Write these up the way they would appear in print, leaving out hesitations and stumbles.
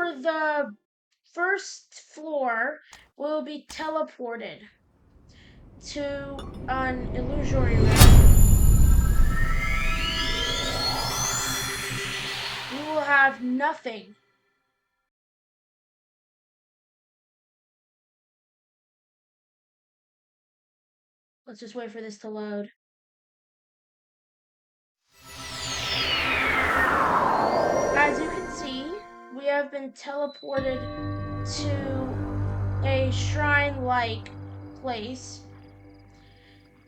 for the first floor, we'll be teleported to an illusory realm. We will have nothing. Let's just wait for this to load. As you can see, we have been teleported to a shrine-like place.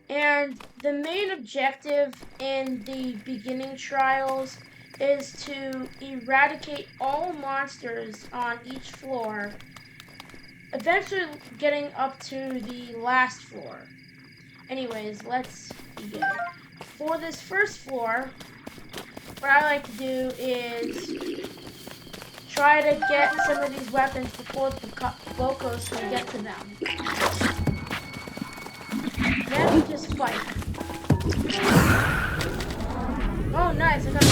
And the main objective in the beginning trials is to eradicate all monsters on each floor, eventually getting up to the last floor. Anyways, let's begin. For this first floor, what I like to do is try to get some of these weapons before the Bokos can get to them. Then we just fight. Oh, nice! I got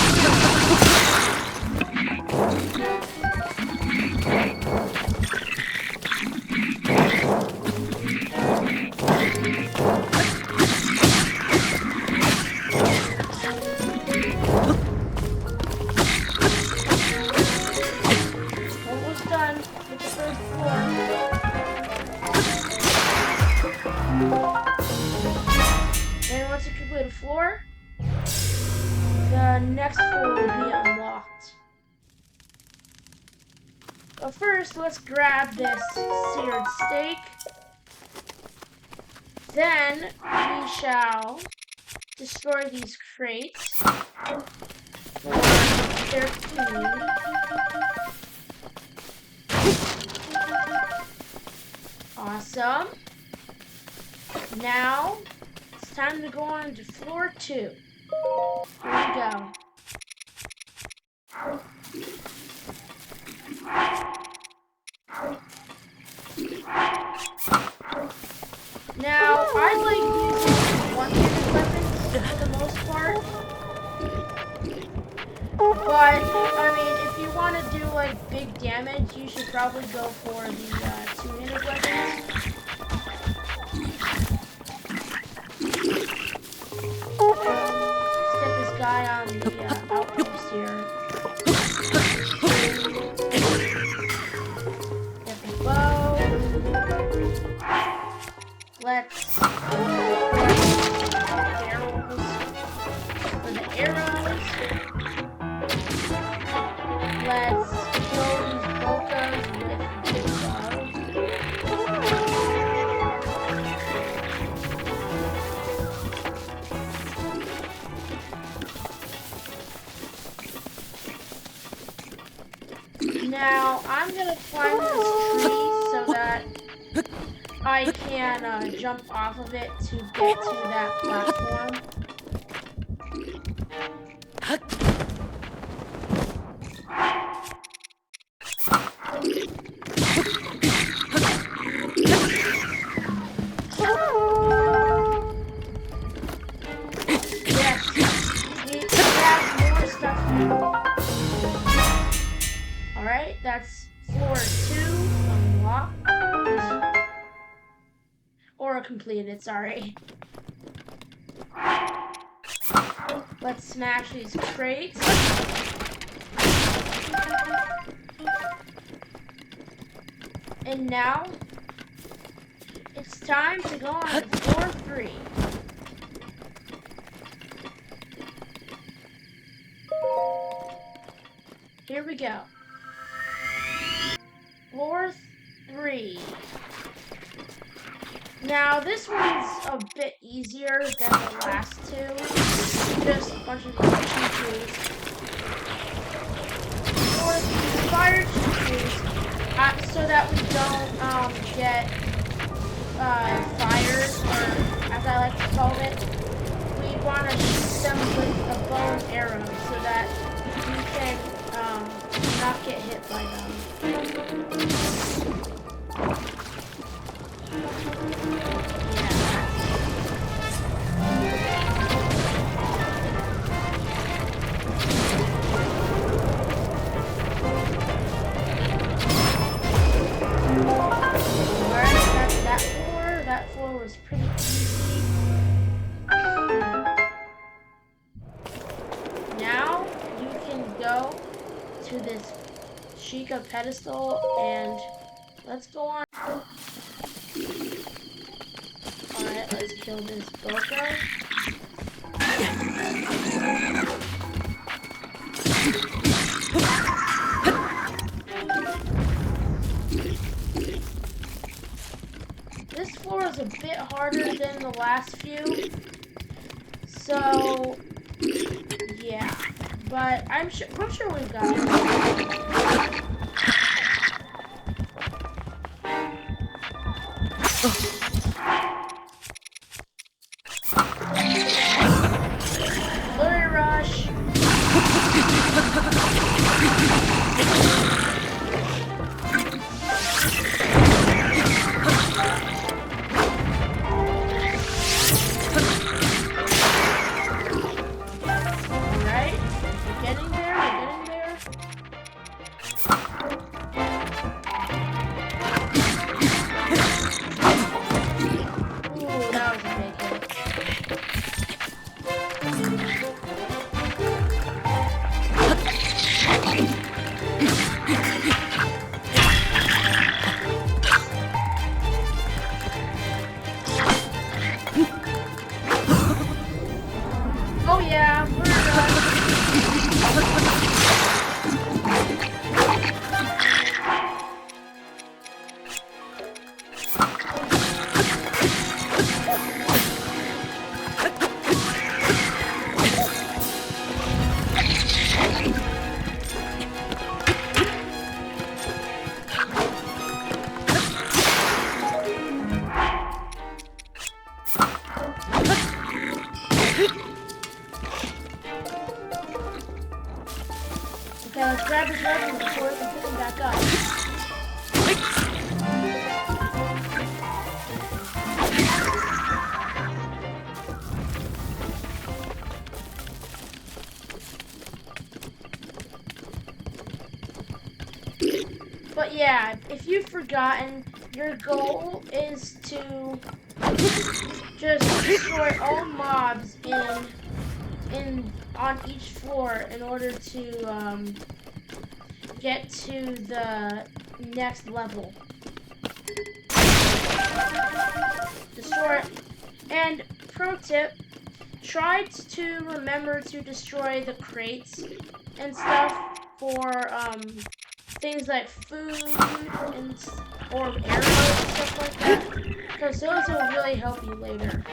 almost done with the third floor. And once you complete a floor, the next floor will be unlocked. But first, let's grab this seared steak. Then we shall destroy these crates for their food. Awesome. Now, it's time to go on to floor 2. Here we go. Now, I like using one-handed weapons for the most part. But, I mean, if you want to do, like, big damage, you should probably go for the two-handed weapons. Let's get this guy on the outpost here. Get the bow. Let's arrows for the arrows. Let's kill these Bokos with the bow. Now I'm gonna climb this tree so that I can jump off of it to get to that platform. Yes, we have more stuff now. Alright, that's floor 2 unlocked. Or completed, sorry. Let's smash these crates. And now, it's time to go on to floor 3. Here we go. Floor 3. Now, this one's a bit easier than the last two. Just a bunch of these Chuchus. For these fire Chuchus, so that we don't get fired, or as I like to call it, we want to shoot them with a bow and arrow so that we can not get hit by them. to this Sheikah pedestal and let's go on. Alright, let's kill this Boko. This floor is a bit harder than the last few. So yeah. But I'm sure we've got it. Flurry rush. Okay, let's grab his weapon before we can pick him back up. But yeah, if you've forgotten, your goal is to just destroy all mobs on each floor in order to get to the next level. Destroy. And pro tip, try to remember to destroy the crates and stuff for things like food or arrows and stuff like that, because those will really help you later.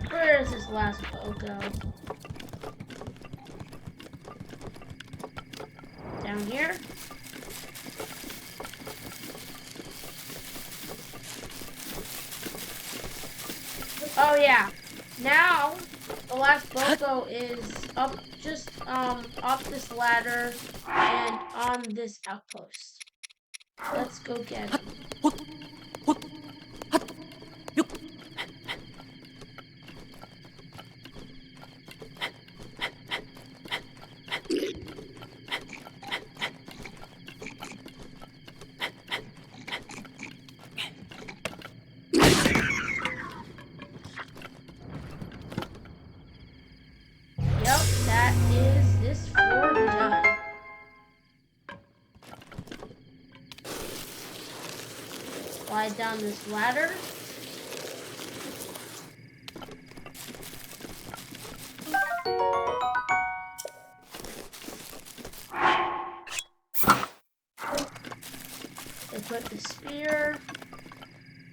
Where is this last Boko? Down here? Oh yeah. Now the last Boko is up up this ladder and on this outpost. Let's go get him. That is this floor done. Slide down this ladder. Equip the spear.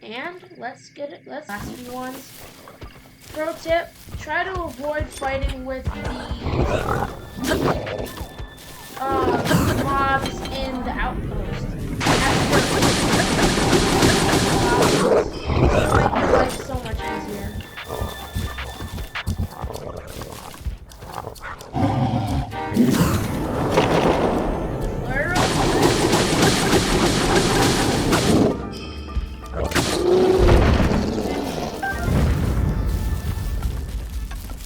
And let's get it. Let's last few ones. Pro tip, try to avoid fighting with the mobs in the outpost. It'll make your life so much easier.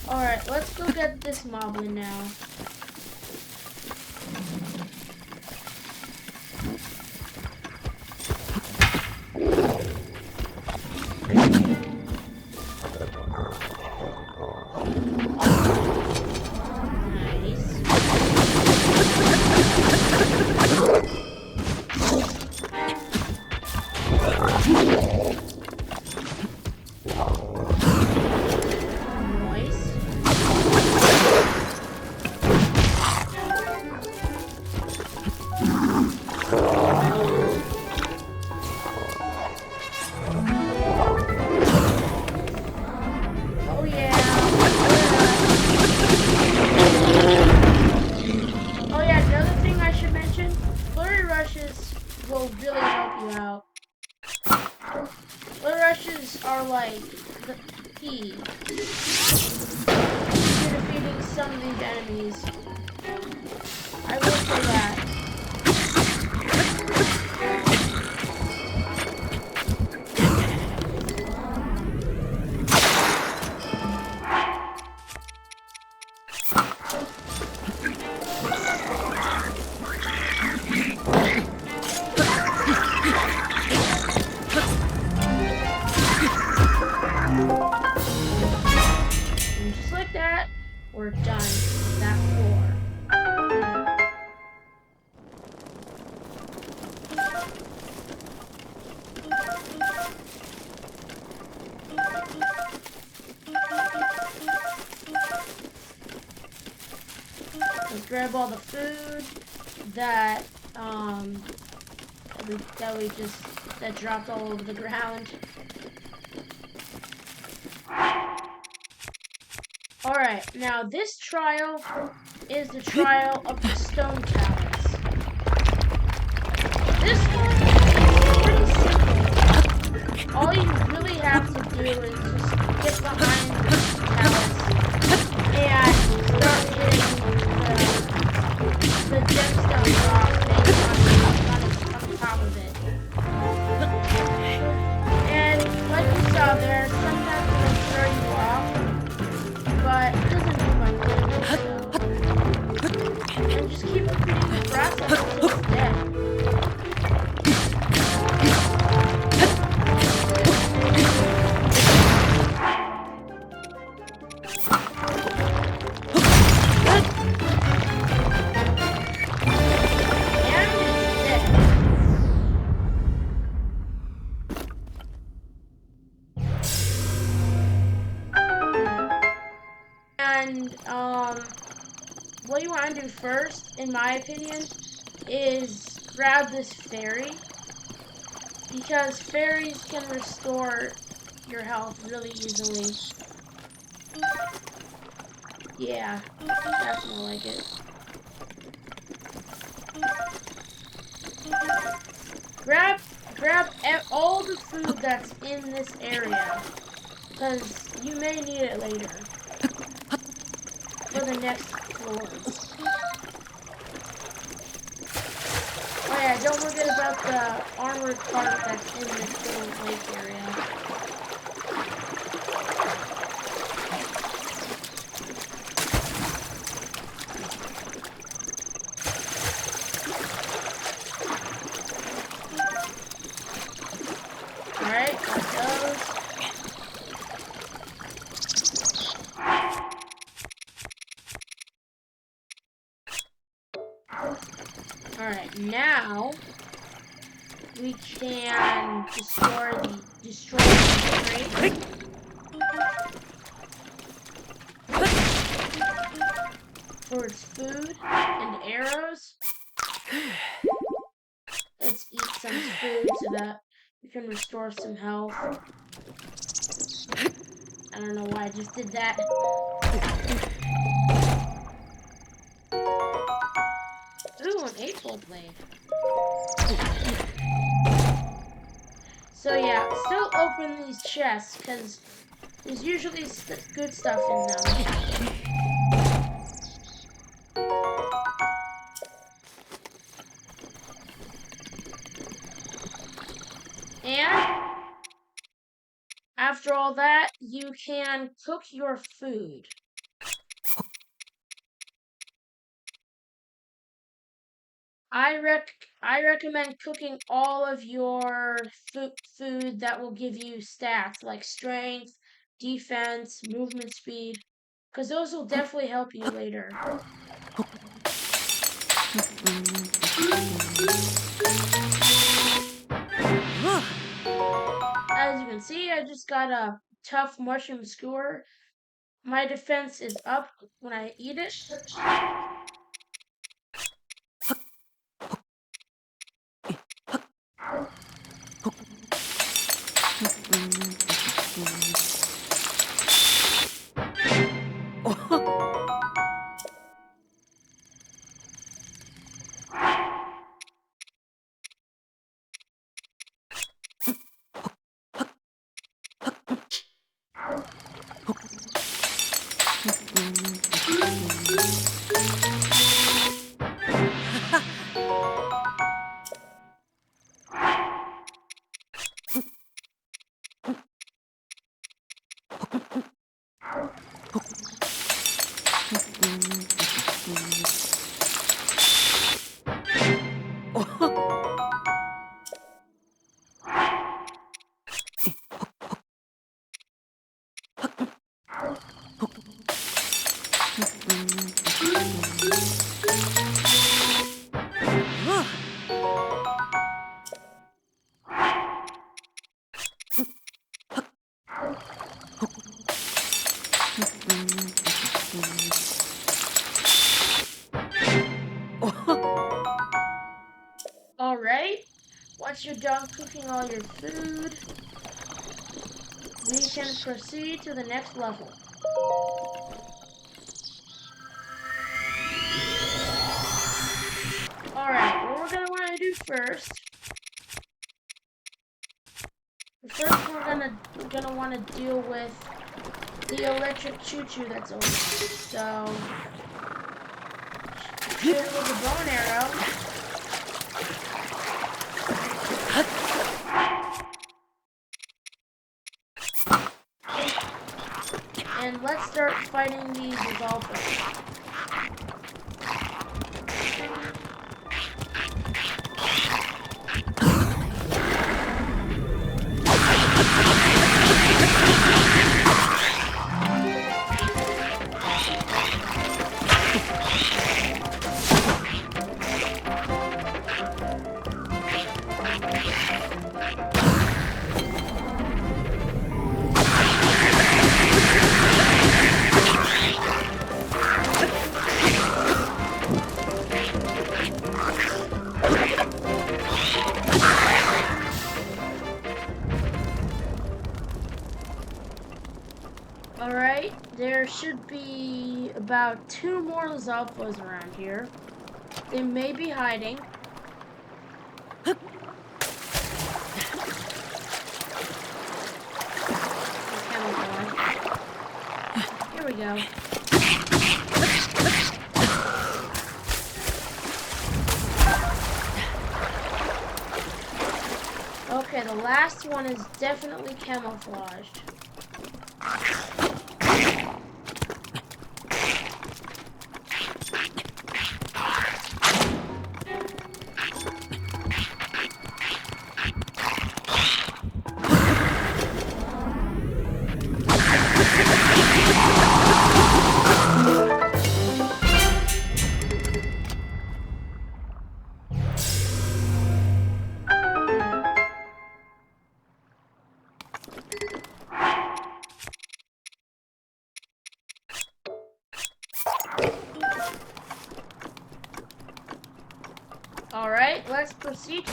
Alright, let's go get this Moblin now. Will really help you out. Flare rushes are like the key to defeating some of these enemies. I will say that. We're done with that floor. Let's grab all the food that that dropped all over the ground. Alright, now this trial is the trial of the stone talus. This one is pretty simple. All you really have to do is just get behind the talus and start hitting the gemstone rock on top of it. And like you saw there, sometimes it'll throw you off. But it doesn't move my foot, so. And just keep repeating the process until it's dead. What you want to do first, in my opinion, is grab this fairy, because fairies can restore your health really easily. Yeah, that's more like it. Grab all the food that's in this area, because you may need it later for the next floors. Oh yeah, don't forget about the armored part that's in this little lake area. Alright, got those. Alright, now we can destroy the crate for its food and arrows. Let's eat some food so that we can restore some health. I don't know why I just did that. Ooh, an 8-volt blade. So yeah, still open these chests, because there's usually good stuff in them. And after all that, you can cook your food. I recommend cooking all of your food that will give you stats like strength, defense, movement speed, because those will definitely help you later. as you can see, I just got a tough mushroom skewer. My defense is up when I eat it. Alright, once you're done cooking all your food, we can proceed to the next level. Alright, what we're going to want to do first we're gonna want to deal with the electric Chuchu that's over there. So, shoot it with a bow and arrow. And let's start fighting these Lizalfos. Alright, there should be about 2 more Lizalfos around here. They may be hiding. Here we go. Okay, the last one is definitely camouflaged. Alright, let's proceed.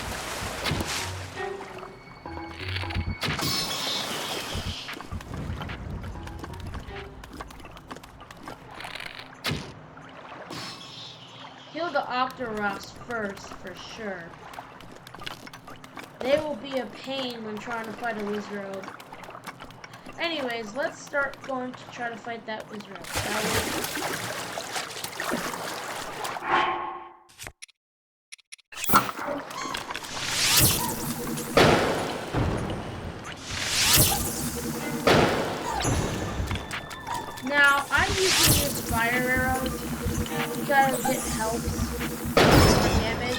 Kill the Octoroks first, for sure. They will be a pain when trying to fight a Wizrobe. Anyways, let's start going to try to fight that Wizrobe. Now, I usually use fire arrows because it helps with damage.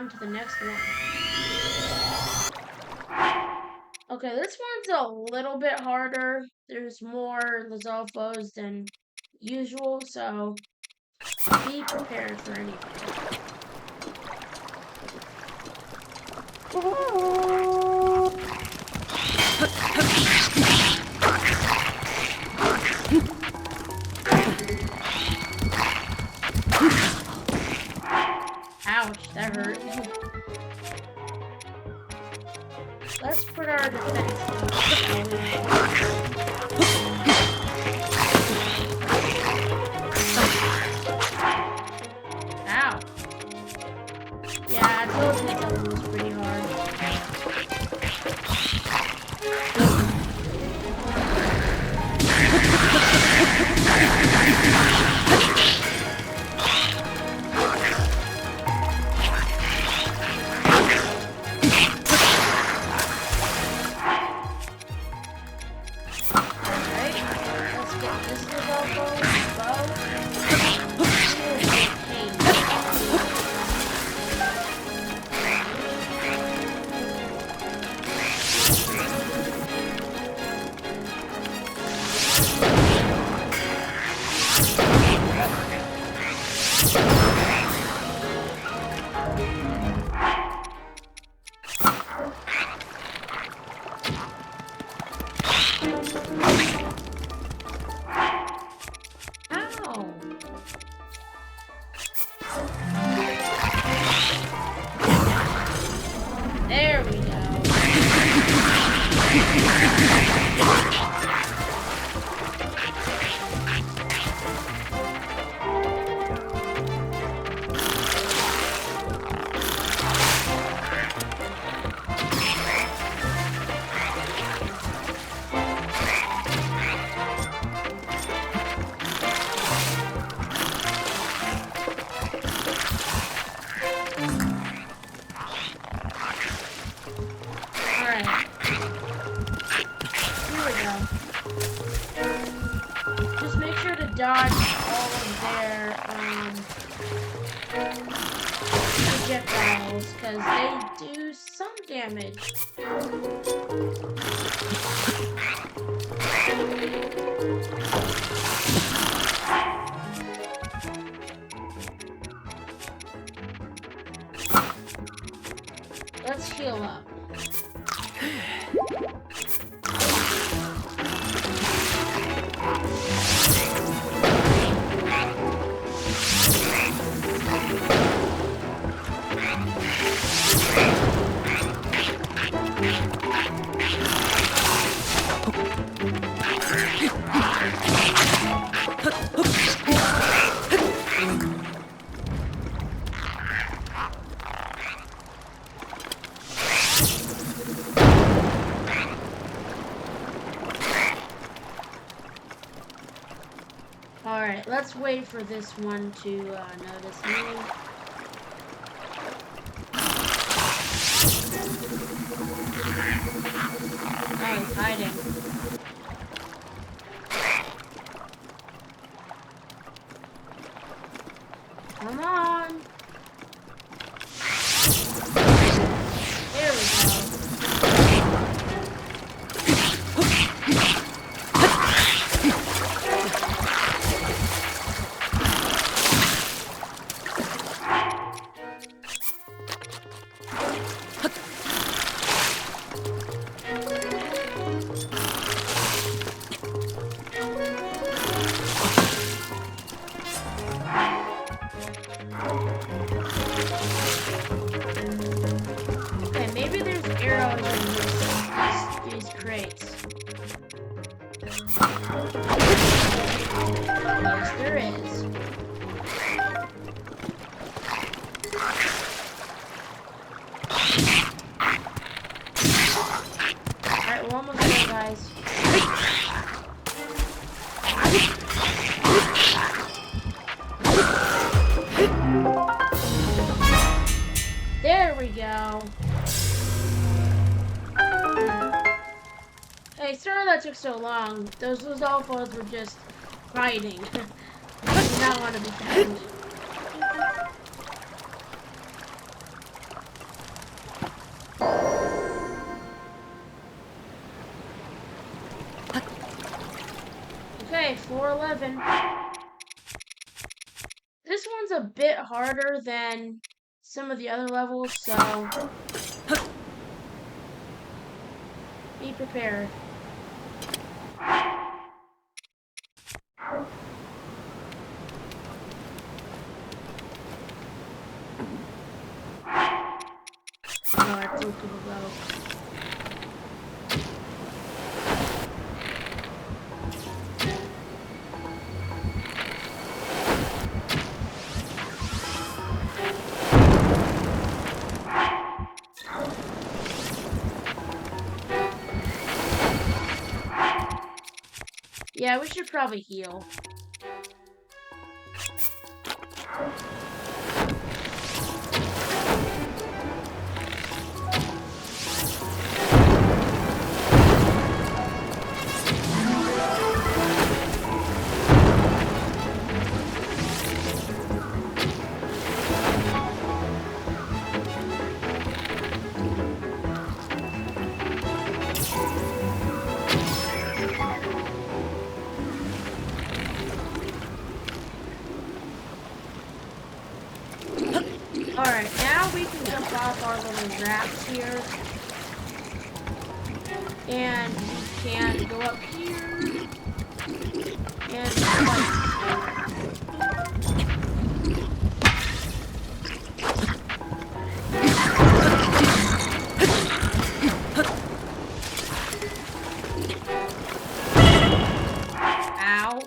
on to the next one. Okay, this one's a little bit harder. There's more Lizalfos than usual, so be prepared for anything. Ouch, that hurt. Let's put our defense up. Ow. Yeah, I told you that one was pretty hard. There we go. Dodge all of their projectiles because they do some damage. Let's heal up. Alright, let's wait for this one to notice me. Oh, he's hiding. Come on. There we go. There we go. Hey, sorry that took so long. Those Lizalfos were just fighting. I did not want to be found. floor 11. This one's a bit harder than some of the other levels, so be prepared. Oh, I took it low. Yeah, we should probably heal. Alright, now we can jump off our little wraps here. And we can go up here. And fight. Ow.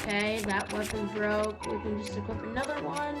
Okay, that weapon broke. We can just equip another one.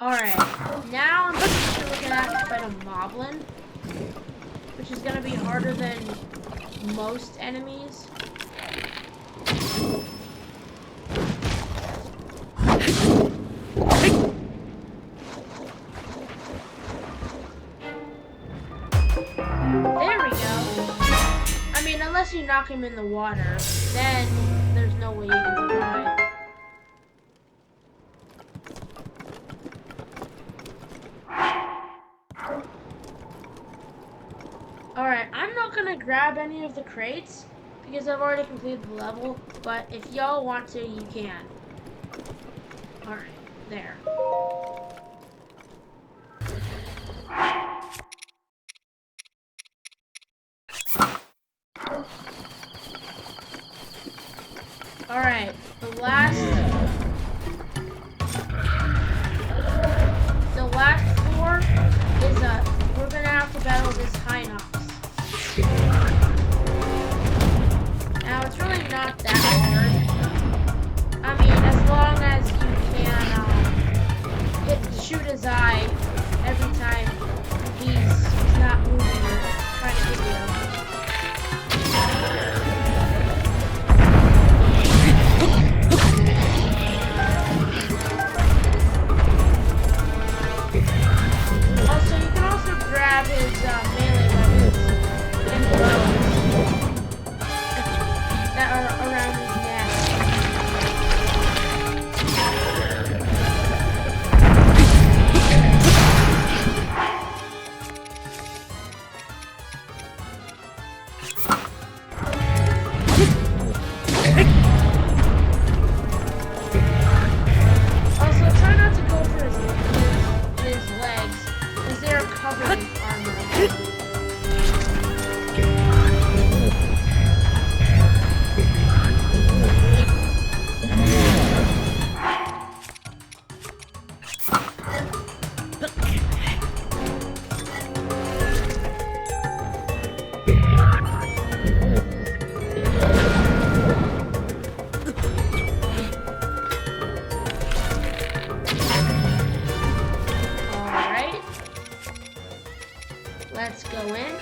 Alright, now I'm pretty sure we're gonna have to fight a Moblin, which is gonna be harder than most enemies. There we go. I mean, unless you knock him in the water, then there's no way you can survive. Alright, I'm not gonna grab any of the crates because I've already completed the level, but if y'all want to, you can. Alright, there. Alright, the last floor is we're gonna have to battle this Hinox. Now it's really not that hard. I mean, as long as you can shoot his eye every time he's not moving or trying to hit you. Also, you can also grab his melee weapons and bows that are around his neck. Also, try not to go for his legs, because they are covered in armor. Let's go in.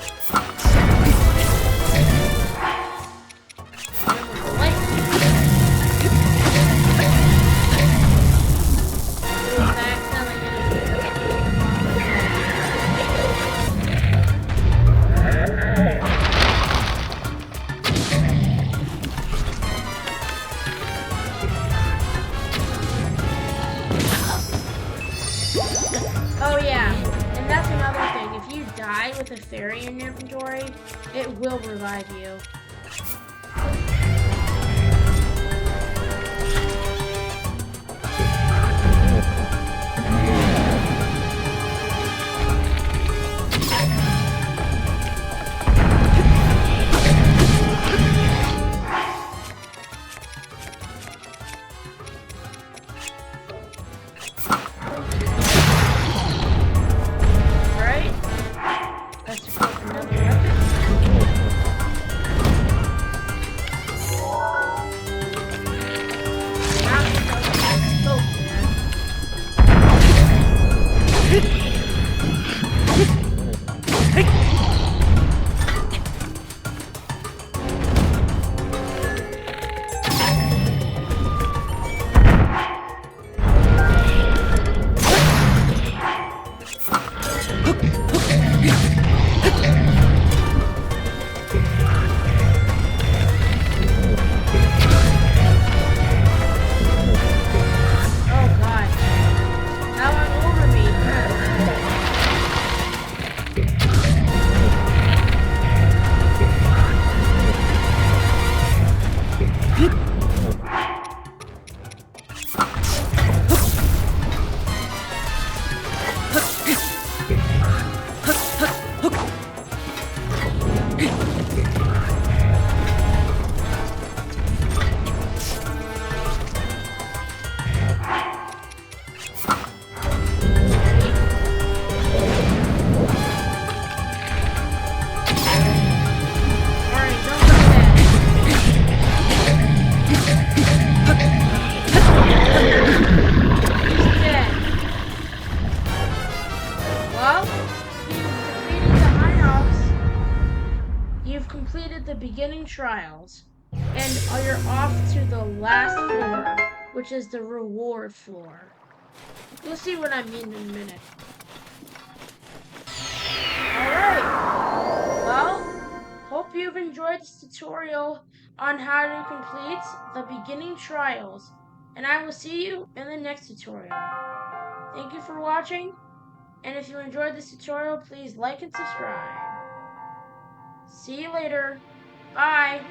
Oh yeah, and that's another thing. If you die with a fairy in your inventory, it will revive you. The beginning trials, and you're off to the last floor, which is the reward floor. You'll see what I mean in a minute. Alright, well, hope you've enjoyed this tutorial on how to complete the beginning trials, and I will see you in the next tutorial. Thank you for watching, and if you enjoyed this tutorial, please like and subscribe. See you later. Bye.